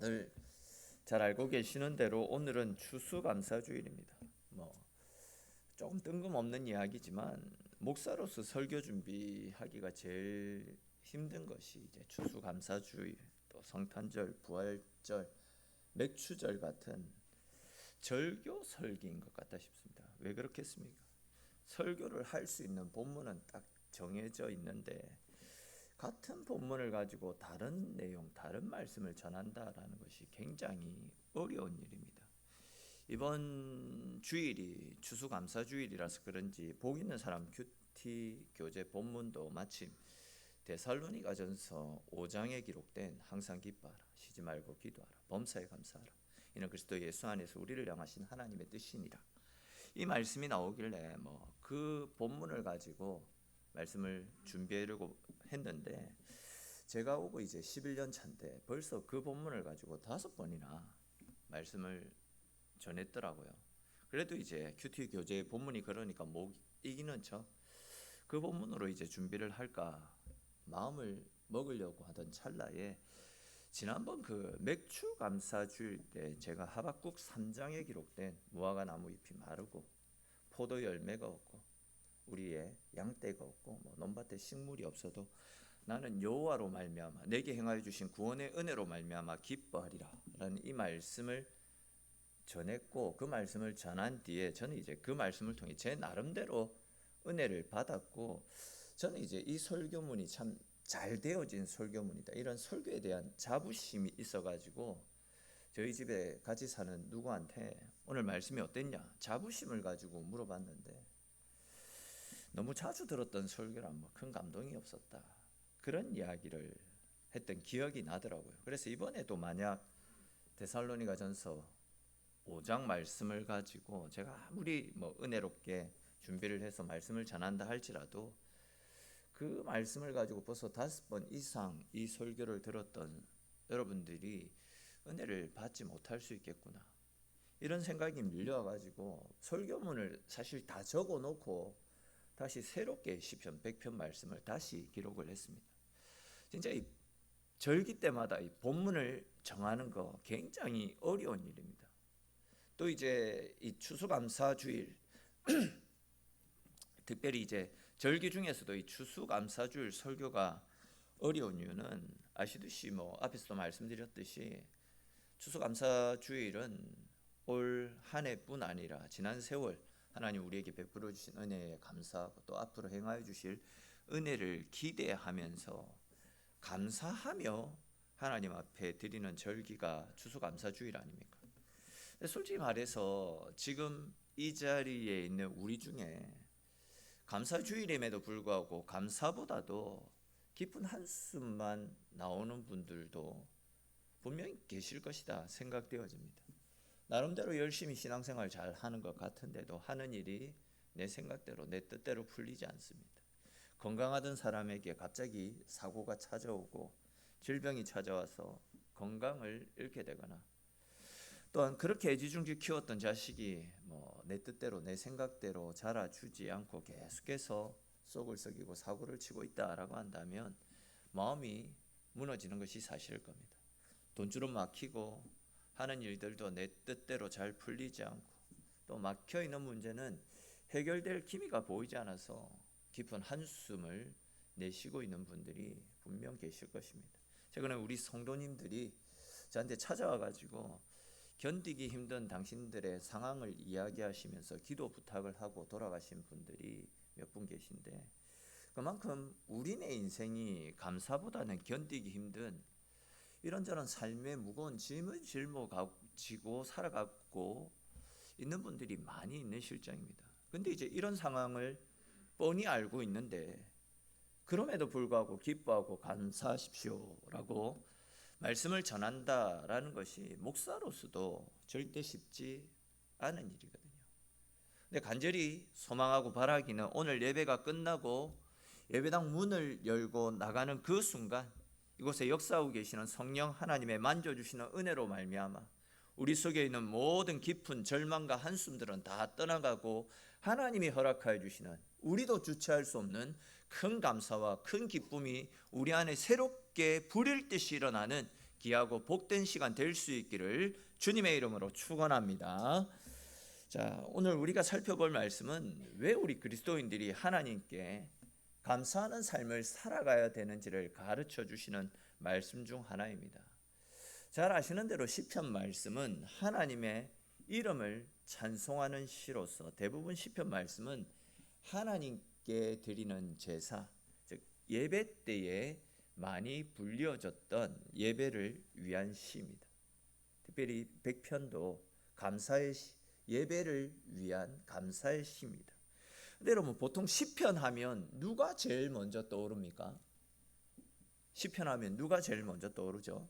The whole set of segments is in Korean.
다들 잘 알고 계시는 대로 오늘은 추수감사주일입니다. 조금 뜬금없는 이야기지만 목사로서 설교 준비하기가 제일 힘든 것이 이제 추수감사주일, 또 성탄절, 부활절, 맥추절 같은 절교 설교인 것 같다 싶습니다. 왜 그렇겠습니까? 설교를 할 수 있는 본문은 딱 정해져 있는데 같은 본문을 가지고 다른 내용, 다른 말씀을 전한다라는 것이 굉장히 어려운 일입니다. 이번 주일이 추수감사주일이라서 그런지 복 있는 사람 큐티 교재 본문도 마침 데살로니가전서 5장에 기록된 항상 기뻐하라, 쉬지 말고 기도하라, 범사에 감사하라, 이는 그리스도 예수 안에서 우리를 향하신 하나님의 뜻이니라. 이 말씀이 나오길래 그 본문을 가지고 말씀을 준비하려고 했는데, 제가 오고 이제 11년 차인데 벌써 그 본문을 가지고 5번이나 말씀을 전했더라고요. 그래도 이제 큐티 교재 본문이 그러니까 못 이기는 척 그 본문으로 이제 준비를 할까 마음을 먹으려고 하던 찰나에, 지난번 그 맥주 감사 주일 때 제가 하박국 3장에 기록된 무화과 나무 잎이 마르고 포도 열매가 없고 우리의 양떼가 없고 논밭에 식물이 없어도 나는 여호와로 말미암아 내게 행하여 주신 구원의 은혜로 말미암아 기뻐하리라 라는 이 말씀을 전했고, 그 말씀을 전한 뒤에 저는 이제 그 말씀을 통해 제 나름대로 은혜를 받았고, 저는 이제 이 설교문이 참 잘 되어진 설교문이다, 이런 설교에 대한 자부심이 있어가지고 저희 집에 같이 사는 누구한테 오늘 말씀이 어땠냐 자부심을 가지고 물어봤는데, 너무 자주 들었던 설교라 큰 감동이 없었다, 그런 이야기를 했던 기억이 나더라고요. 그래서 이번에도 만약 데살로니가전서 5장 말씀을 가지고 제가 아무리 은혜롭게 준비를 해서 말씀을 전한다 할지라도 그 말씀을 가지고 벌써 5번 이상 이 설교를 들었던 여러분들이 은혜를 받지 못할 수 있겠구나, 이런 생각이 밀려와가지고 설교문을 사실 다 적어놓고 다시 새롭게 시편 100편 말씀을 다시 기록을 했습니다. 진짜 이 절기 때마다 이 본문을 정하는 거 굉장히 어려운 일입니다. 또 이제 이 추수감사주일 특별히 이제 절기 중에서도 이 추수감사주일 설교가 어려운 이유는 아시듯이 앞에서도 말씀드렸듯이 추수감사주일은 올 한 해뿐 아니라 지난 세월 하나님 우리에게 베풀어 주신 은혜에 감사하고 또 앞으로 행하여 주실 은혜를 기대하면서 감사하며 하나님 앞에 드리는 절기가 추수감사주일 아닙니까? 솔직히 말해서 지금 이 자리에 있는 우리 중에 감사주일임에도 불구하고 감사보다도 깊은 한숨만 나오는 분들도 분명히 계실 것이다 생각되어집니다. 나름대로 열심히 신앙생활 잘 하는 것 같은데도 하는 일이 내 생각대로 내 뜻대로 풀리지 않습니다. 건강하던 사람에게 갑자기 사고가 찾아오고 질병이 찾아와서 건강을 잃게 되거나, 또한 그렇게 애지중지 키웠던 자식이 내 뜻대로 내 생각대로 자라주지 않고 계속해서 속을 썩이고 사고를 치고 있다라고 한다면 마음이 무너지는 것이 사실일 겁니다. 돈줄은 막히고 하는 일들도 내 뜻대로 잘 풀리지 않고 또 막혀있는 문제는 해결될 기미가 보이지 않아서 깊은 한숨을 내쉬고 있는 분들이 분명 계실 것입니다. 최근에 우리 성도님들이 저한테 찾아와가지고 견디기 힘든 당신들의 상황을 이야기하시면서 기도 부탁을 하고 돌아가신 분들이 몇 분 계신데, 그만큼 우리네 인생이 감사보다는 견디기 힘든 이런저런 삶의 무거운 짐을 짊어지고 살아가고 있는 분들이 많이 있는 실정입니다. 근데 이제 이런 상황을 뻔히 알고 있는데 그럼에도 불구하고 기뻐하고 감사하십시오라고 말씀을 전한다라는 것이 목사로서도 절대 쉽지 않은 일이거든요. 근데 간절히 소망하고 바라기는 오늘 예배가 끝나고 예배당 문을 열고 나가는 그 순간 이곳에 역사하고 계시는 성령 하나님의 만져주시는 은혜로 말미암아 우리 속에 있는 모든 깊은 절망과 한숨들은 다 떠나가고 하나님이 허락하여 주시는 우리도 주체할 수 없는 큰 감사와 큰 기쁨이 우리 안에 새롭게 불일 듯이 일어나는 귀하고 복된 시간 될 수 있기를 주님의 이름으로 축원합니다. 자, 오늘 우리가 살펴볼 말씀은 왜 우리 그리스도인들이 하나님께 감사하는 삶을 살아가야 되는지를 가르쳐 주시는 말씀 중 하나입니다. 잘 아시는 대로 시편 말씀은 하나님의 이름을 찬송하는 시로서 대부분 시편 말씀은 하나님께 드리는 제사, 즉 예배 때에 많이 불려졌던 예배를 위한 시입니다. 특별히 백편도 감사의 시, 예배를 위한 감사의 시입니다. 근데 여러분, 보통 시편 하면 누가 제일 먼저 떠오릅니까? 시편 하면 누가 제일 먼저 떠오르죠?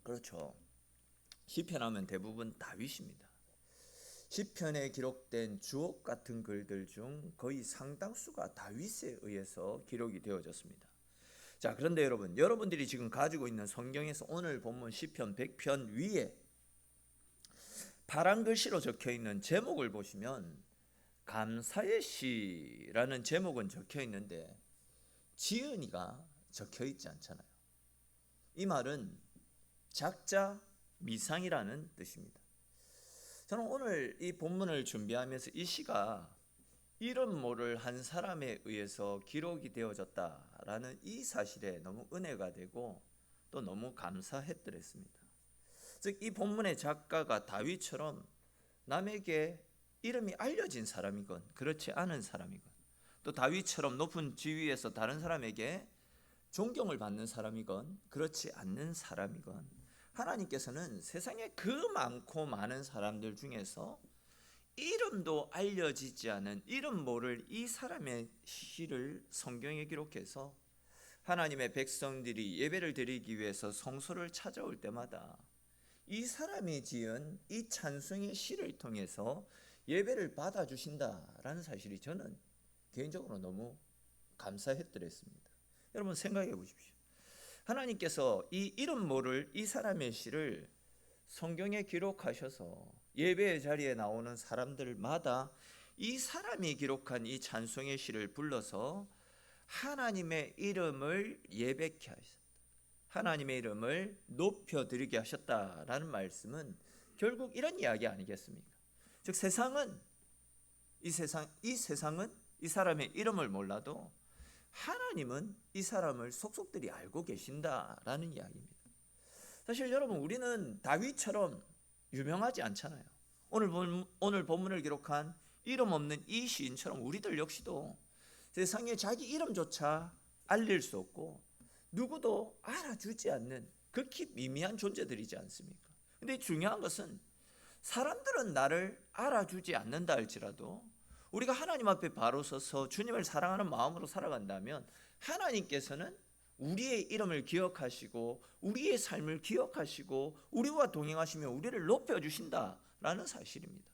그렇죠. 시편 하면 대부분 다윗입니다. 시편에 기록된 주옥 같은 글들 중 거의 상당수가 다윗에 의해서 기록이 되어졌습니다. 자, 그런데 여러분들이 지금 가지고 있는 성경에서 오늘 본문 시편 100편 위에 파란 글씨로 적혀 있는 제목을 보시면 감사의 시라는 제목은 적혀 있는데 지은이가 적혀 있지 않잖아요. 이 말은 작자 미상이라는 뜻입니다. 저는 오늘 이 본문을 준비하면서 이 시가 이름 모를 한 사람에 의해서 기록이 되어졌다라는 이 사실에 너무 은혜가 되고 또 너무 감사했더랬습니다. 즉, 이 본문의 작가가 다윗처럼 남에게 이름이 알려진 사람이건 그렇지 않은 사람이건, 또 다윗처럼 높은 지위에서 다른 사람에게 존경을 받는 사람이건 그렇지 않는 사람이건, 하나님께서는 세상에 그 많고 많은 사람들 중에서 이름도 알려지지 않은 이름 모를 이 사람의 시를 성경에 기록해서 하나님의 백성들이 예배를 드리기 위해서 성소를 찾아올 때마다 이 사람이 지은 이 찬송의 시를 통해서 예배를 받아주신다라는 사실이 저는 개인적으로 너무 감사했더랬습니다. 여러분, 생각해 보십시오. 하나님께서 이 이름 모를 이 사람의 시를 성경에 기록하셔서 예배의 자리에 나오는 사람들마다 이 사람이 기록한 이 찬송의 시를 불러서 하나님의 이름을 예배케 하셨다, 하나님의 이름을 높여드리게 하셨다라는 말씀은 결국 이런 이야기 아니겠습니까? 즉, 이 세상은 이 사람의 이름을 몰라도 하나님은 이 사람을 속속들이 알고 계신다라는 이야기입니다. 사실 여러분, 우리는 다윗처럼 유명하지 않잖아요. 오늘 본문을 기록한 이름 없는 이 시인처럼 우리들 역시도 세상에 자기 이름조차 알릴 수 없고 누구도 알아주지 않는 극히 미미한 존재들이지 않습니까? 근데 중요한 것은 사람들은 나를 알아주지 않는다 할지라도 우리가 하나님 앞에 바로 서서 주님을 사랑하는 마음으로 살아간다면 하나님께서는 우리의 이름을 기억하시고 우리의 삶을 기억하시고 우리와 동행하시며 우리를 높여주신다라는 사실입니다.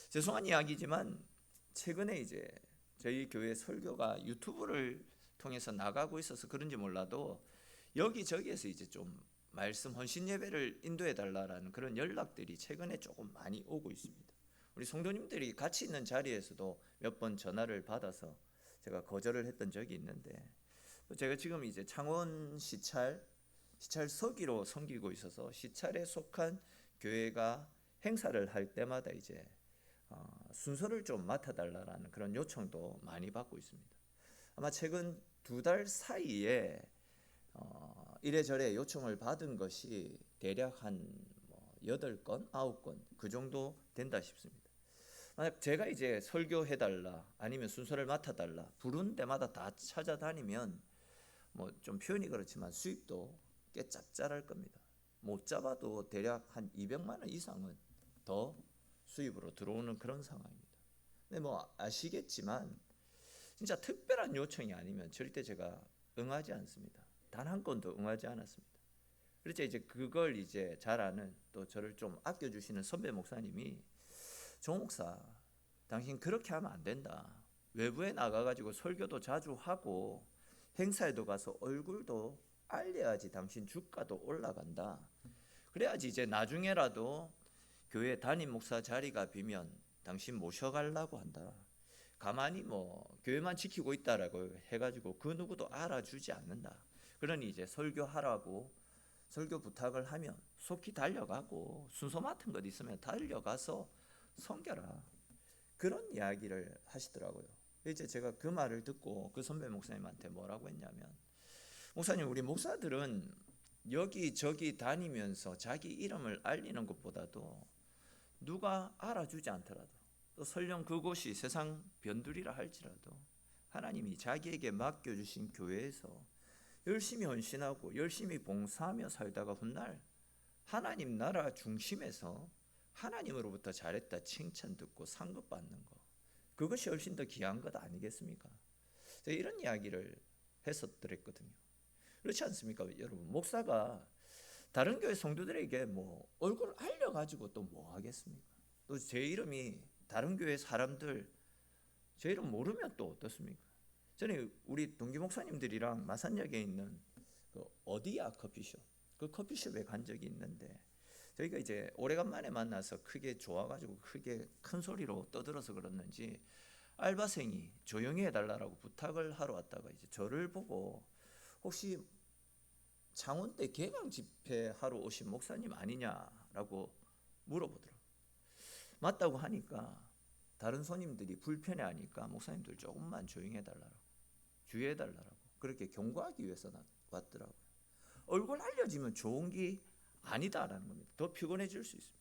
죄송한 이야기지만 최근에 이제 저희 교회 설교가 유튜브를 통해서 나가고 있어서 그런지 몰라도 여기저기에서 이제 좀 말씀 헌신 예배를 인도해 달라라는 그런 연락들이 최근에 조금 많이 오고 있습니다. 우리 성도님들이 같이 있는 자리에서도 몇 번 전화를 받아서 제가 거절을 했던 적이 있는데, 제가 지금 이제 창원 시찰 서기로 섬기고 있어서 시찰에 속한 교회가 행사를 할 때마다 이제 순서를 좀 맡아달라는 그런 요청도 많이 받고 있습니다. 아마 최근 2달 사이에 이래저래 요청을 받은 것이 대략 한 8건, 9건 그 정도 된다 싶습니다. 만약 제가 이제 설교해달라 아니면 순서를 맡아달라 부른 데마다 다 찾아다니면 좀 표현이 그렇지만 수익도 꽤 짭짤할 겁니다. 못 잡아도 대략 한 200만 원 이상은 더 수입으로 들어오는 그런 상황입니다. 근데 아시겠지만 진짜 특별한 요청이 아니면 절대 제가 응하지 않습니다. 단 한 건도 응하지 않았습니다. 그렇죠. 이제 그걸 이제 잘 아는 또 저를 좀 아껴주시는 선배 목사님이, 정 목사, 당신 그렇게 하면 안 된다. 외부에 나가가지고 설교도 자주 하고 행사에도 가서 얼굴도 알려야지 당신 주가도 올라간다. 그래야지 이제 나중에라도 교회 담임 목사 자리가 비면 당신 모셔가려고 한다. 가만히 교회만 지키고 있다라고 해가지고 그 누구도 알아주지 않는다. 그러니 이제 설교하라고 설교 부탁을 하면 속히 달려가고 순서 맡은 것 있으면 달려가서 섬겨라. 그런 이야기를 하시더라고요. 이제 제가 그 말을 듣고 그 선배 목사님한테 뭐라고 했냐면, 목사님, 우리 목사들은 여기저기 다니면서 자기 이름을 알리는 것보다도 누가 알아주지 않더라도 또 설령 그곳이 세상 변두리라 할지라도 하나님이 자기에게 맡겨주신 교회에서 열심히 헌신하고 열심히 봉사하며 살다가 훗날 하나님 나라 중심에서 하나님으로부터 잘했다 칭찬 듣고 상급 받는 거, 그것이 훨씬 더 귀한 것 아니겠습니까? 제가 이런 이야기를 했었더랬거든요. 그렇지 않습니까? 여러분, 목사가 다른 교회 성도들에게 뭐 얼굴 알려가지고 또 뭐 하겠습니까? 또 제 이름이 다른 교회 사람들 제 이름 모르면 또 어떻습니까? 저는 우리 동기 목사님들이랑 마산역에 있는 그 어디야 커피숍, 그 커피숍에 간 적이 있는데, 저희가 이제 오래간만에 만나서 크게 좋아가지고 크게 큰 소리로 떠들어서 그랬는지 알바생이 조용히 해달라고 부탁을 하러 왔다가 이제 저를 보고 혹시 창원대 개강 집회 하러 오신 목사님 아니냐라고 물어보더라고요. 맞다고 하니까 다른 손님들이 불편해하니까 목사님들 조금만 조용히 해달라고, 주의해달라고 그렇게 경고하기 위해서 왔더라고요. 얼굴 알려지면 좋은 게 아니다라는 겁니다. 더 피곤해질 수 있습니다.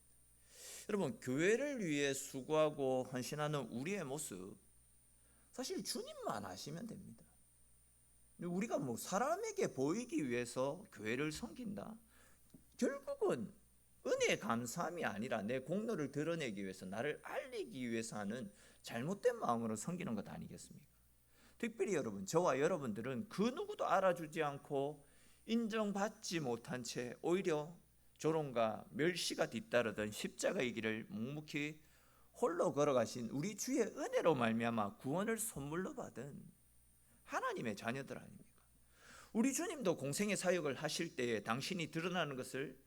여러분, 교회를 위해 수고하고 헌신하는 우리의 모습, 사실 주님만 아시면 됩니다. 우리가 뭐 사람에게 보이기 위해서 교회를 섬긴다? 결국은 은혜의 감사함이 아니라 내 공로를 드러내기 위해서, 나를 알리기 위해서 하는 잘못된 마음으로 섬기는 것 아니겠습니까? 특별히 여러분, 저와 여러분들은 그 누구도 알아주지 않고 인정받지 못한 채 오히려 조롱과 멸시가 뒤따르던 십자가의 길을 묵묵히 홀로 걸어가신 우리 주의 은혜로 말미암아 구원을 선물로 받은 하나님의 자녀들 아닙니까? 우리 주님도 공생의 사역을 하실 때에 당신이 드러나는 것을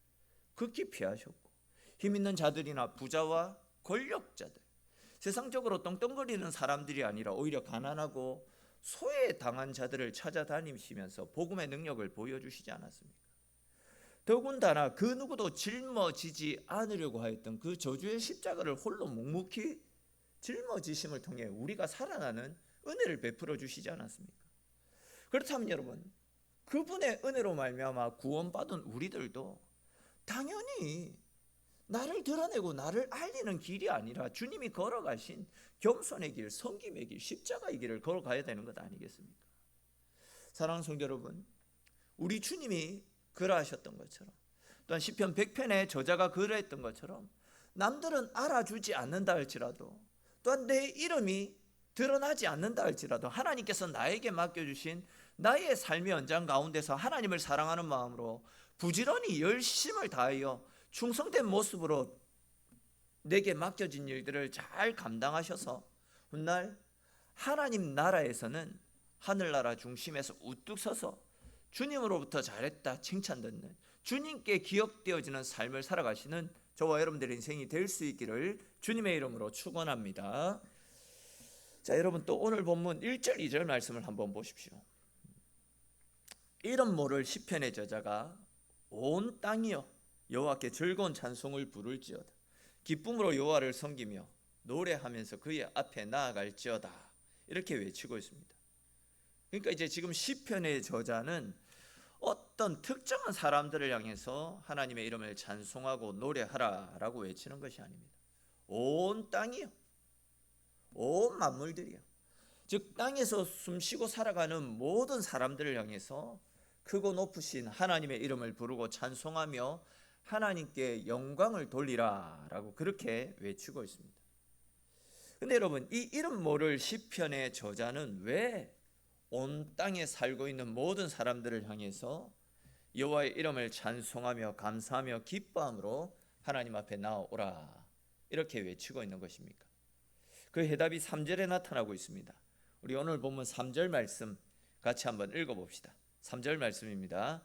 극히 피하셨고, 힘 있는 자들이나 부자와 권력자들, 세상적으로 떵떵거리는 사람들이 아니라 오히려 가난하고 소외당한 자들을 찾아다니시면서 복음의 능력을 보여주시지 않았습니까? 더군다나 그 누구도 짊어지지 않으려고 하였던 그 저주의 십자가를 홀로 묵묵히 짊어지심을 통해 우리가 살아나는 은혜를 베풀어 주시지 않았습니까? 그렇다면 여러분, 그분의 은혜로 말미암아 구원받은 우리들도 당연히 나를 드러내고 나를 알리는 길이 아니라 주님이 걸어가신 겸손의 길, 섬김의 길, 십자가의 길을 걸어가야 되는 것 아니겠습니까? 사랑하는 성도 여러분, 우리 주님이 그러하셨던 것처럼, 또한 시편 100편의 저자가 그러했던 것처럼 남들은 알아주지 않는다 할지라도, 또한 내 이름이 드러나지 않는다 할지라도 하나님께서 나에게 맡겨주신 나의 삶의 연장 가운데서 하나님을 사랑하는 마음으로 부지런히 열심을 다하여 충성된 모습으로 내게 맡겨진 일들을 잘 감당하셔서 훗날 하나님 나라에서는 하늘나라 중심에서 우뚝 서서 주님으로부터 잘했다 칭찬 듣는, 주님께 기억되어지는 삶을 살아가시는 저와 여러분들의 인생이 될 수 있기를 주님의 이름으로 축원합니다. 자, 여러분, 또 오늘 본문 1절 2절 말씀을 한번 보십시오. 이름 모를 시편의 저자가 온 땅이여 여호와께 즐거운 찬송을 부를지어다, 기쁨으로 여호와를 섬기며 노래하면서 그의 앞에 나아갈지어다, 이렇게 외치고 있습니다. 그러니까 이제 지금 시편의 저자는 어떤 특정한 사람들을 향해서 하나님의 이름을 찬송하고 노래하라라고 외치는 것이 아닙니다. 온 땅이요, 온 만물들이요, 즉 땅에서 숨쉬고 살아가는 모든 사람들을 향해서 크고 높으신 하나님의 이름을 부르고 찬송하며 하나님께 영광을 돌리라라고 그렇게 외치고 있습니다. 근데 여러분, 이 이름 모를 시편의 저자는 왜 온 땅에 살고 있는 모든 사람들을 향해서 여호와의 이름을 찬송하며 감사하며 기뻐함으로 하나님 앞에 나아오라 이렇게 외치고 있는 것입니까? 그 해답이 3절에 나타나고 있습니다. 우리 오늘 본문 3절 말씀 같이 한번 읽어봅시다. 3절 말씀입니다.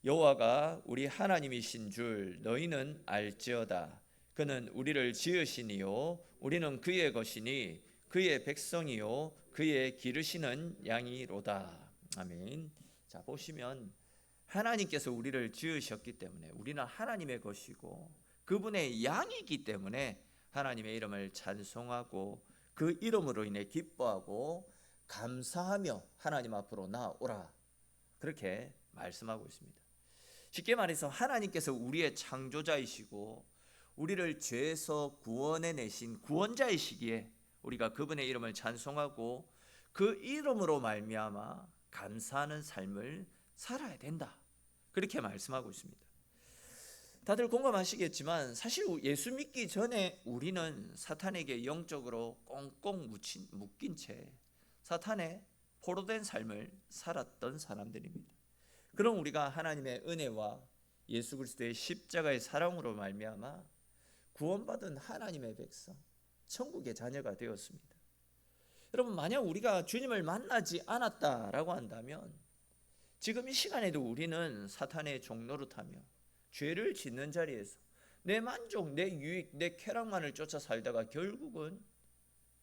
여호와가 우리 하나님이신 줄 너희는 알지어다. 그는 우리를 지으시니요 우리는 그의 것이니 그의 백성이요 그의 기르시는 양이로다. 아멘. 자, 보시면 하나님께서 우리를 지으셨기 때문에 우리는 하나님의 것이고 그분의 양이기 때문에 하나님의 이름을 찬송하고 그 이름으로 인해 기뻐하고 감사하며 하나님 앞으로 나오라, 그렇게 말씀하고 있습니다. 쉽게 말해서 하나님께서 우리의 창조자이시고 우리를 죄에서 구원해 내신 구원자이시기에 우리가 그분의 이름을 찬송하고 그 이름으로 말미암아 감사하는 삶을 살아야 된다, 그렇게 말씀하고 있습니다. 다들 공감하시겠지만 사실 예수 믿기 전에 우리는 사탄에게 영적으로 꽁꽁 묶인 채 사탄의 포로된 삶을 살았던 사람들입니다. 그럼 우리가 하나님의 은혜와 예수 그리스도의 십자가의 사랑으로 말미암아 구원받은 하나님의 백성, 천국의 자녀가 되었습니다. 여러분, 만약 우리가 주님을 만나지 않았다라고 한다면 지금 이 시간에도 우리는 사탄의 종노릇하며 죄를 짓는 자리에서 내 만족, 내 유익, 내 쾌락만을 쫓아 살다가 결국은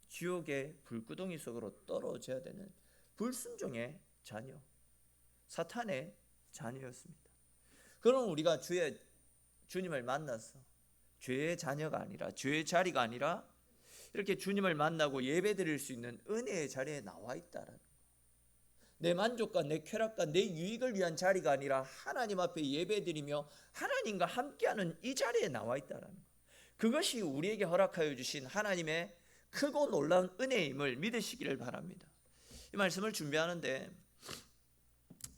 지옥의 불구덩이 속으로 떨어져야 되는 불순종의 자녀, 사탄의 자녀였습니다. 그럼 우리가 주님을 만나서 죄의 자녀가 아니라, 죄의 자리가 아니라 이렇게 주님을 만나고 예배드릴 수 있는 은혜의 자리에 나와 있다라는 거. 내 만족과 내 쾌락과 내 유익을 위한 자리가 아니라 하나님 앞에 예배드리며 하나님과 함께하는 이 자리에 나와 있다라는 거. 그것이 우리에게 허락하여 주신 하나님의 크고 놀라운 은혜임을 믿으시기를 바랍니다. 이 말씀을 준비하는데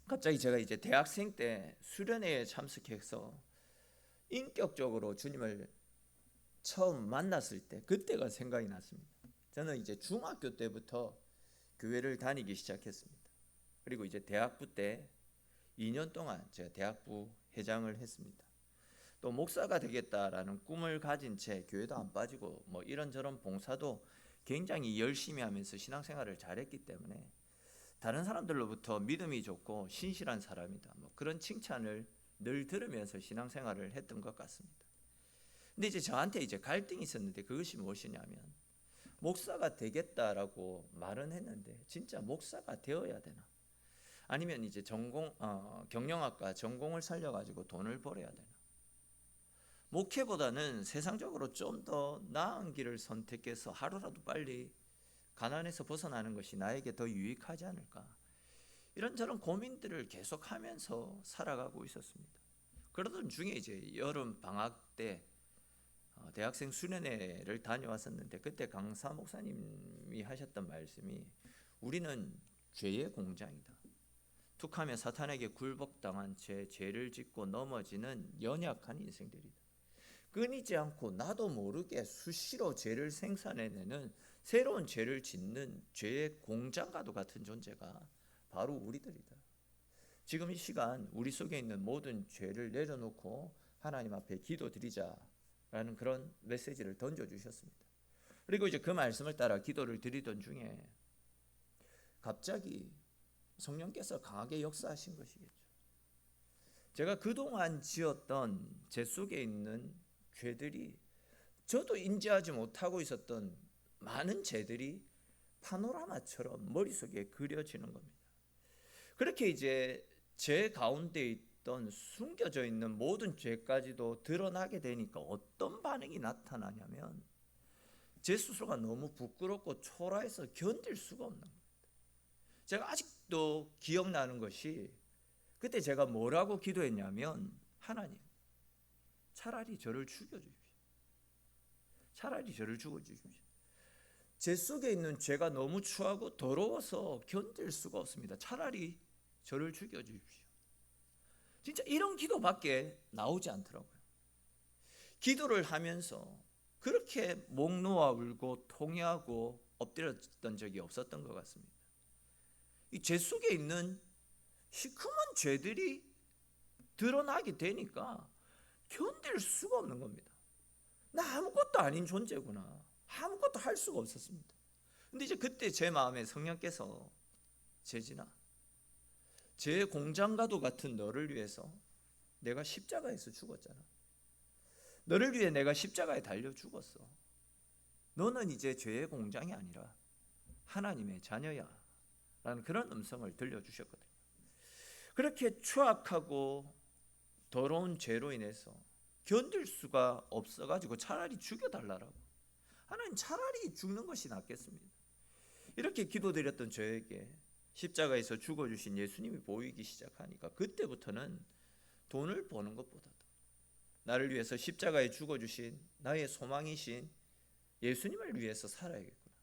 갑자기 제가 이제 대학생 때 수련회에 참석해서 인격적으로 주님을 처음 만났을 때, 그때가 생각이 났습니다. 저는 이제 중학교 때부터 교회를 다니기 시작했습니다. 그리고 이제 대학부 때 2년 동안 제가 대학부 회장을 했습니다. 또 목사가 되겠다라는 꿈을 가진 채 교회도 안 빠지고 뭐 이런저런 봉사도 굉장히 열심히 하면서 신앙생활을 잘했기 때문에 다른 사람들로부터 믿음이 좋고 신실한 사람이다, 뭐 그런 칭찬을 늘 들으면서 신앙생활을 했던 것 같습니다. 근데 이제 저한테 이제 갈등이 있었는데 그것이 무엇이냐면, 목사가 되겠다라고 말은 했는데 진짜 목사가 되어야 되나? 아니면 이제 경영학과 전공을 살려가지고 돈을 벌어야 되나? 목회보다는 세상적으로 좀 더 나은 길을 선택해서 하루라도 빨리 가난에서 벗어나는 것이 나에게 더 유익하지 않을까? 이런저런 고민들을 계속하면서 살아가고 있었습니다. 그러던 중에 이제 여름 방학 때 대학생 수련회를 다녀왔었는데 그때 강사 목사님이 하셨던 말씀이, 우리는 죄의 공장이다. 툭하면 사탄에게 굴복당한 채 죄를 짓고 넘어지는 연약한 인생들이다. 끊이지 않고 나도 모르게 수시로 죄를 생산해내는 새로운 죄를 짓는 죄의 공장과도 같은 존재가 바로 우리들이다. 지금 이 시간 우리 속에 있는 모든 죄를 내려놓고 하나님 앞에 기도드리자라는 그런 메시지를 던져주셨습니다. 그리고 이제 그 말씀을 따라 기도를 드리던 중에 갑자기 성령께서 강하게 역사하신 것이겠죠. 제가 그동안 지었던 제 속에 있는 죄들이, 저도 인지하지 못하고 있었던 많은 죄들이 파노라마처럼 머릿속에 그려지는 겁니다. 그렇게 이제 제 가운데 있던 숨겨져 있는 모든 죄까지도 드러나게 되니까 어떤 반응이 나타나냐면, 제 스스로가 너무 부끄럽고 초라해서 견딜 수가 없는 겁니다. 제가 아직도 기억나는 것이, 그때 제가 뭐라고 기도했냐면, 하나님, 차라리 저를 죽여주십시오. 차라리 저를 죽여주십시오. 제 속에 있는 죄가 너무 추하고 더러워서 견딜 수가 없습니다. 차라리 저를 죽여주십시오. 진짜 이런 기도밖에 나오지 않더라고요. 기도를 하면서 그렇게 목 놓아 울고 통회하고 엎드렸던 적이 없었던 것 같습니다. 이 제 속에 있는 시커먼 죄들이 드러나게 되니까 견딜 수가 없는 겁니다. 나 아무것도 아닌 존재구나. 아무것도 할 수가 없었습니다. 근데 이제 그때 제 마음에 성령께서, 재진아, 제 공장과도 같은 너를 위해서 내가 십자가에서 죽었잖아. 너를 위해 내가 십자가에 달려 죽었어. 너는 이제 죄의 공장이 아니라 하나님의 자녀야 라는 그런 음성을 들려주셨거든요. 그렇게 추악하고 더러운 죄로 인해서 견딜 수가 없어가지고 차라리 죽여달라고. 하나님, 차라리 죽는 것이 낫겠습니다. 이렇게 기도드렸던 저에게 십자가에서 죽어주신 예수님이 보이기 시작하니까 그때부터는 돈을 버는 것보다도 나를 위해서 십자가에 죽어주신 나의 소망이신 예수님을 위해서 살아야겠구나.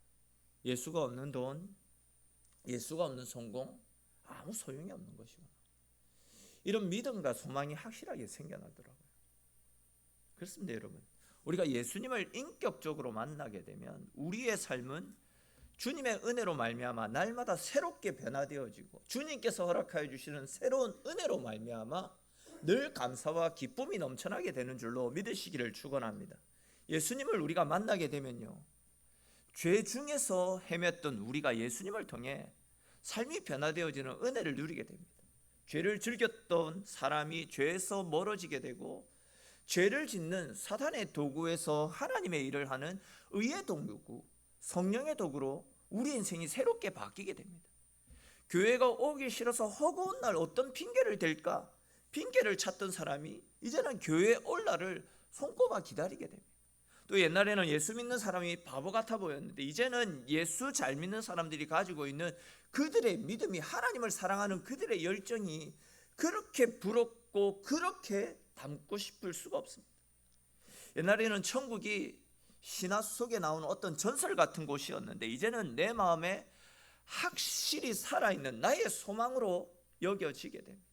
예수가 없는 돈, 예수가 없는 성공, 아무 소용이 없는 것이구나. 이런 믿음과 소망이 확실하게 생겨나더라고요. 그렇습니다, 여러분. 우리가 예수님을 인격적으로 만나게 되면 우리의 삶은 주님의 은혜로 말미암아 날마다 새롭게 변화되어지고 주님께서 허락하여 주시는 새로운 은혜로 말미암아 늘 감사와 기쁨이 넘쳐나게 되는 줄로 믿으시기를 축원합니다. 예수님을 우리가 만나게 되면요, 죄 중에서 헤맸던 우리가 예수님을 통해 삶이 변화되어지는 은혜를 누리게 됩니다. 죄를 즐겼던 사람이 죄에서 멀어지게 되고 죄를 짓는 사단의 도구에서 하나님의 일을 하는 의의 도구, 성령의 도구로 우리 인생이 새롭게 바뀌게 됩니다. 교회가 오기 싫어서 허구한 날 어떤 핑계를 댈까? 핑계를 찾던 사람이 이제는 교회에 올 날을 손꼽아 기다리게 됩니다. 또 옛날에는 예수 믿는 사람이 바보 같아 보였는데 이제는 예수 잘 믿는 사람들이 가지고 있는 그들의 믿음이, 하나님을 사랑하는 그들의 열정이 그렇게 부럽고 그렇게 담고 싶을 수가 없습니다. 옛날에는 천국이 신화 속에 나오는 어떤 전설 같은 곳이었는데 이제는 내 마음에 확실히 살아있는 나의 소망으로 여겨지게 됩니다.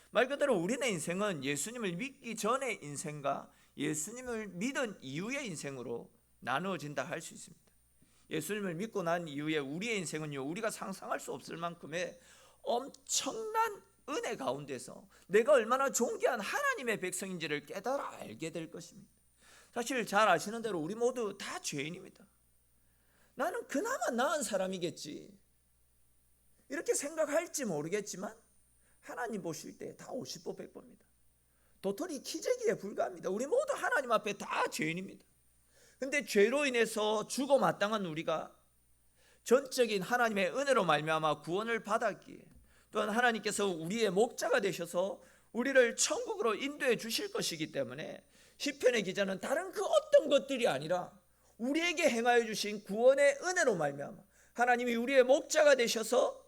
말 그대로 우리의 인생은 예수님을 믿기 전의 인생과 예수님을 믿은 이후의 인생으로 나누어진다 할 수 있습니다. 예수님을 믿고 난 이후에 우리의 인생은요, 우리가 상상할 수 없을 만큼의 엄청난 은혜 가운데서 내가 얼마나 존귀한 하나님의 백성인지를 깨달아 알게 될 것입니다. 사실 잘 아시는 대로 우리 모두 다 죄인입니다. 나는 그나마 나은 사람이겠지 이렇게 생각할지 모르겠지만 하나님 보실 때 다 50보 100보입니다. 도토리 키재기에 불과합니다. 우리 모두 하나님 앞에 다 죄인입니다. 근데 죄로 인해서 죽어 마땅한 우리가 전적인 하나님의 은혜로 말미암아 구원을 받았기에 또한 하나님께서 우리의 목자가 되셔서 우리를 천국으로 인도해 주실 것이기 때문에 시편의 기자는 다른 그 어떤 것들이 아니라 우리에게 행하여 주신 구원의 은혜로 말미암아 하나님이 우리의 목자가 되셔서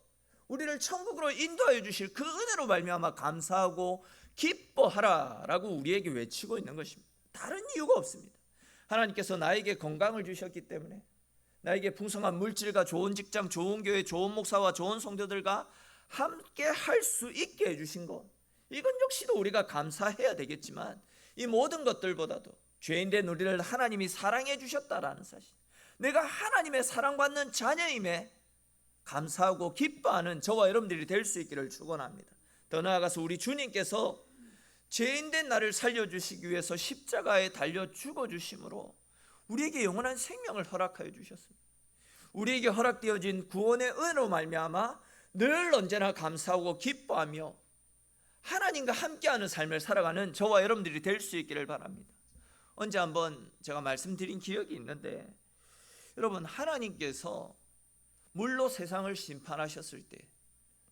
우리를 천국으로 인도하여 주실 그 은혜로 말미암아 감사하고 기뻐하라라고 우리에게 외치고 있는 것입니다. 다른 이유가 없습니다. 하나님께서 나에게 건강을 주셨기 때문에 나에게 풍성한 물질과 좋은 직장, 좋은 교회, 좋은 목사와 좋은 성도들과 함께 할 수 있게 해주신 것, 이건 역시도 우리가 감사해야 되겠지만 이 모든 것들보다도 죄인된 우리를 하나님이 사랑해 주셨다라는 사실, 내가 하나님의 사랑받는 자녀임에 감사하고 기뻐하는 저와 여러분들이 될 수 있기를 축원합니다. 더 나아가서 우리 주님께서 죄인된 나를 살려주시기 위해서 십자가에 달려 죽어주심으로 우리에게 영원한 생명을 허락하여 주셨습니다. 우리에게 허락되어진 구원의 은혜로 말미암아 늘 언제나 감사하고 기뻐하며 하나님과 함께하는 삶을 살아가는 저와 여러분들이 될 수 있기를 바랍니다. 언제 한번 제가 말씀드린 기억이 있는데, 여러분, 하나님께서 물로 세상을 심판하셨을 때,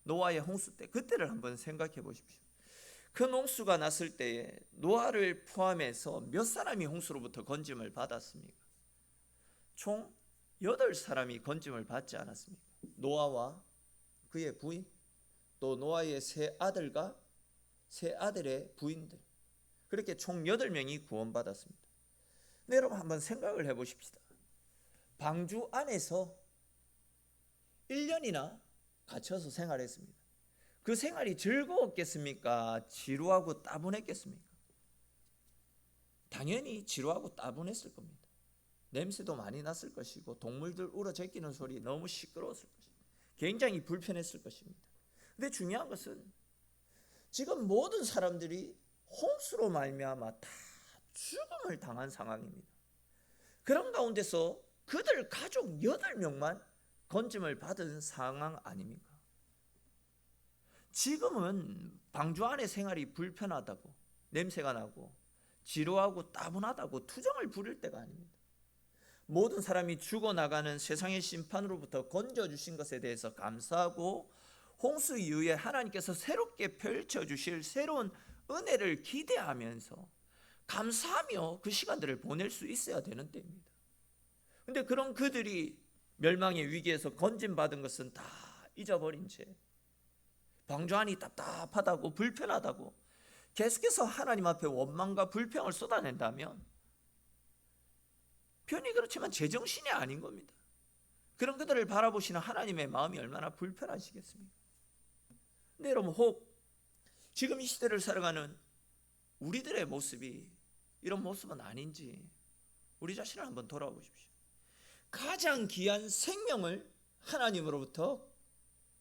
노아의 홍수 때, 그때를 한번 생각해 보십시오. 그 홍수가 났을 때에 노아를 포함해서 몇 사람이 홍수로부터 건짐을 받았습니까? 총 8사람이 건짐을 받지 않았습니까? 노아와 그의 부인, 또 노아의 세 아들과 세 아들의 부인들, 그렇게 총 8명이 구원받았습니다. 근데 여러분 한번 생각을 해보십시다. 방주 안에서 1년이나 갇혀서 생활했습니다. 그 생활이 즐거웠겠습니까? 지루하고 따분했겠습니까? 당연히 지루하고 따분했을 겁니다. 냄새도 많이 났을 것이고 동물들 울어 제끼는 소리 너무 시끄러웠을 것입니다. 굉장히 불편했을 것입니다. 근데 중요한 것은 지금 모든 사람들이 홍수로 말미암아 다 죽음을 당한 상황입니다. 그런 가운데서 그들 가족 8명만 건짐을 받은 상황 아닙니까? 지금은 방주 안의 생활이 불편하다고, 냄새가 나고 지루하고 따분하다고 투정을 부릴 때가 아닙니다. 모든 사람이 죽어나가는 세상의 심판으로부터 건져주신 것에 대해서 감사하고 홍수 이후에 하나님께서 새롭게 펼쳐주실 새로운 은혜를 기대하면서 감사하며 그 시간들을 보낼 수 있어야 되는 때입니다. 근데 그런 그들이 멸망의 위기에서 건진받은 것은 다 잊어버린 채 방주 안이 답답하다고 불편하다고 계속해서 하나님 앞에 원망과 불평을 쏟아낸다면 편히 그렇지만 제정신이 아닌 겁니다. 그런 그들을 바라보시는 하나님의 마음이 얼마나 불편하시겠습니까? 근데 여러분, 혹 지금 이 시대를 살아가는 우리들의 모습이 이런 모습은 아닌지 우리 자신을 한번 돌아보십시오. 가장 귀한 생명을 하나님으로부터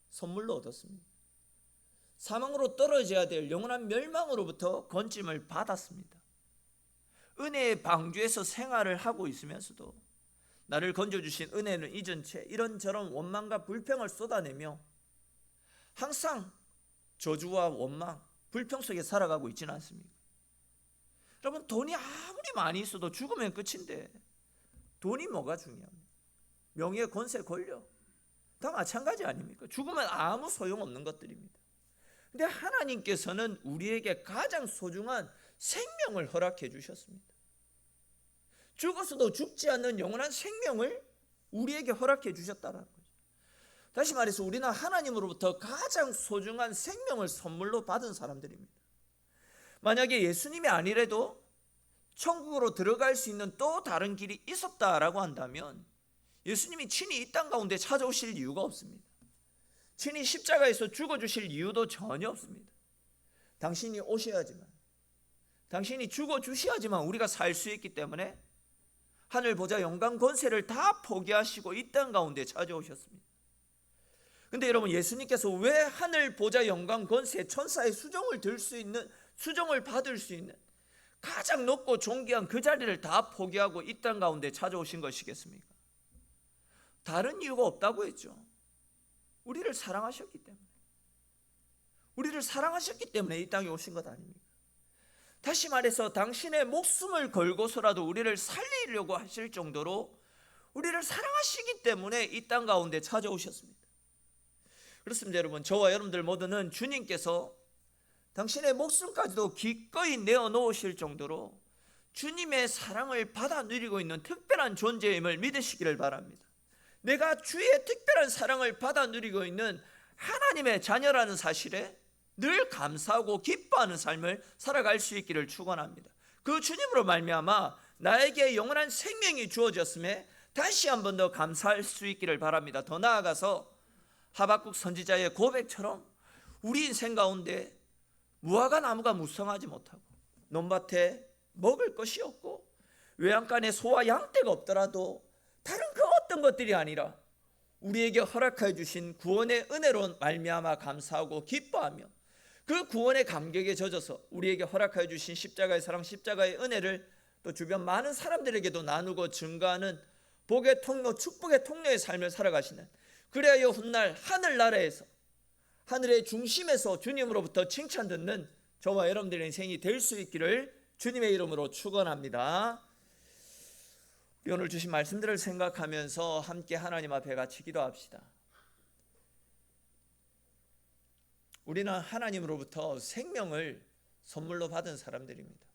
선물로 얻었습니다. 사망으로 떨어져야 될 영원한 멸망으로부터 건짐을 받았습니다. 은혜의 방주에서 생활을 하고 있으면서도 나를 건져주신 은혜는 잊은 채 이런저런 원망과 불평을 쏟아내며 항상 저주와 원망, 불평 속에 살아가고 있지는 않습니까? 여러분, 돈이 아무리 많이 있어도 죽으면 끝인데 돈이 뭐가 중요합니까? 명예, 권세, 권력 다 마찬가지 아닙니까? 죽으면 아무 소용없는 것들입니다. 근데 하나님께서는 우리에게 가장 소중한 생명을 허락해 주셨습니다. 죽어서도 죽지 않는 영원한 생명을 우리에게 허락해 주셨다는 거죠. 다시 말해서 우리는 하나님으로부터 가장 소중한 생명을 선물로 받은 사람들입니다. 만약에 예수님이 아니래도 천국으로 들어갈 수 있는 또 다른 길이 있었다라고 한다면 예수님이 친히 이 땅 가운데 찾아오실 이유가 없습니다. 친히 십자가에서 죽어주실 이유도 전혀 없습니다. 당신이 오셔야지만, 당신이 죽어주셔야지만 우리가 살 수 있기 때문에 하늘 보좌 영광 권세를 다 포기하시고 이 땅 가운데 찾아오셨습니다. 근데 여러분, 예수님께서 왜 하늘 보좌 영광 권세 천사의 수종을 들 수 있는, 수종을 받을 수 있는 가장 높고 존귀한 그 자리를 다 포기하고 이 땅 가운데 찾아오신 것이겠습니까? 다른 이유가 없다고 했죠. 우리를 사랑하셨기 때문에, 우리를 사랑하셨기 때문에 이 땅에 오신 것 아닙니까? 다시 말해서 당신의 목숨을 걸고서라도 우리를 살리려고 하실 정도로 우리를 사랑하시기 때문에 이 땅 가운데 찾아오셨습니다. 그렇습니다. 여러분, 저와 여러분들 모두는 주님께서 당신의 목숨까지도 기꺼이 내어놓으실 정도로 주님의 사랑을 받아 누리고 있는 특별한 존재임을 믿으시기를 바랍니다. 내가 주의 특별한 사랑을 받아 누리고 있는 하나님의 자녀라는 사실에 늘 감사하고 기뻐하는 삶을 살아갈 수 있기를 축원합니다. 그 주님으로 말미암아 나에게 영원한 생명이 주어졌음에 다시 한 번 더 감사할 수 있기를 바랍니다. 더 나아가서 하박국 선지자의 고백처럼 우리 인생 가운데 무화과 나무가 무성하지 못하고 논밭에 먹을 것이 없고 외양간에 소와 양떼가 없더라도 다른 그 어떤 것들이 아니라 우리에게 허락해 주신 구원의 은혜로 말미암아 감사하고 기뻐하며 그 구원의 감격에 젖어서 우리에게 허락해 주신 십자가의 사랑, 십자가의 은혜를 또 주변 많은 사람들에게도 나누고 증거하는 복의 통로, 축복의 통로의 삶을 살아가시는, 그래야 훗날 하늘나라에서 하늘의 중심에서 주님으로부터 칭찬 듣는 저와 여러분들의 인생이 될 수 있기를 주님의 이름으로 축원합니다. 오늘 주신 말씀들을 생각하면서 함께 하나님 앞에 같이 기도합시다. 우리는 하나님으로부터 생명을 선물로 받은 사람들입니다.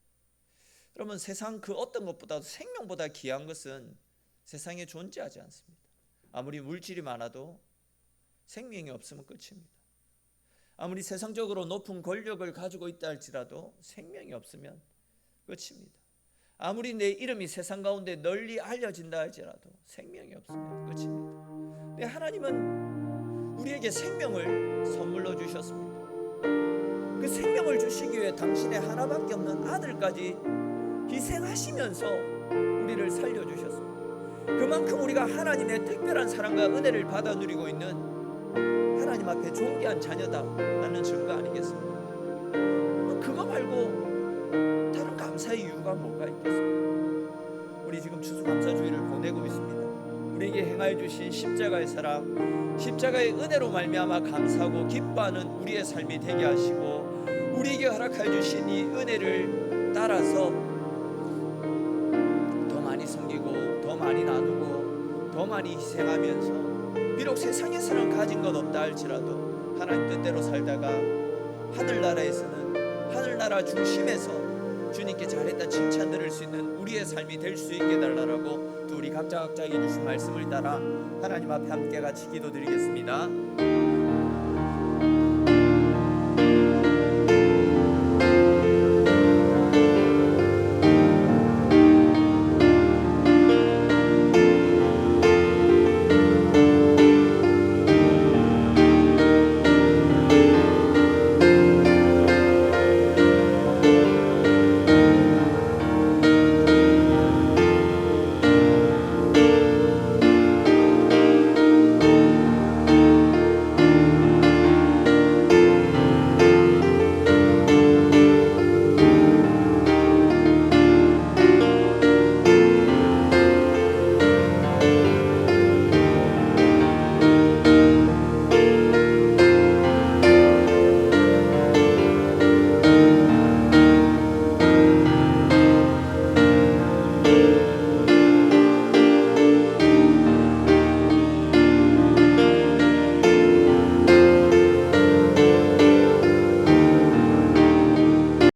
여러분, 세상 그 어떤 것보다도 생명보다 귀한 것은 세상에 존재하지 않습니다. 아무리 물질이 많아도 생명이 없으면 끝입니다. 아무리 세상적으로 높은 권력을 가지고 있다 할지라도 생명이 없으면 끝입니다. 아무리 내 이름이 세상 가운데 널리 알려진다 할지라도 생명이 없으면 끝입니다. 근데 하나님은 우리에게 생명을 선물로 주셨습니다. 그 생명을 주시기 위해 당신의 하나밖에 없는 아들까지 희생하시면서 우리를 살려주셨습니다. 그만큼 우리가 하나님의 특별한 사랑과 은혜를 받아 누리고 있는 하나님 앞에 존귀한 자녀다라는 증거 아니겠습니까? 그거 말고 다른 감사의 이유가 뭐가 있겠습니까? 우리 지금 추수감사주의를 보내고 있습니다. 우리에게 행하여 주신 십자가의 사랑, 십자가의 은혜로 말미암아 감사하고 기뻐하는 우리의 삶이 되게 하시고, 우리에게 허락하여 주신 이 은혜를 따라서 더 많이 섬기고 더 많이 나누고 더 많이 희생하면서 비록 세상에서는 가진 것 없다 할지라도 하나님 뜻대로 살다가 하늘나라에서는 하늘나라 중심에서 주님께 잘했다 칭찬 들을 수 있는 우리의 삶이 될 수 있게 달라고 또 우리 각자에게 주신 말씀을 따라 하나님 앞에 함께 같이 기도드리겠습니다.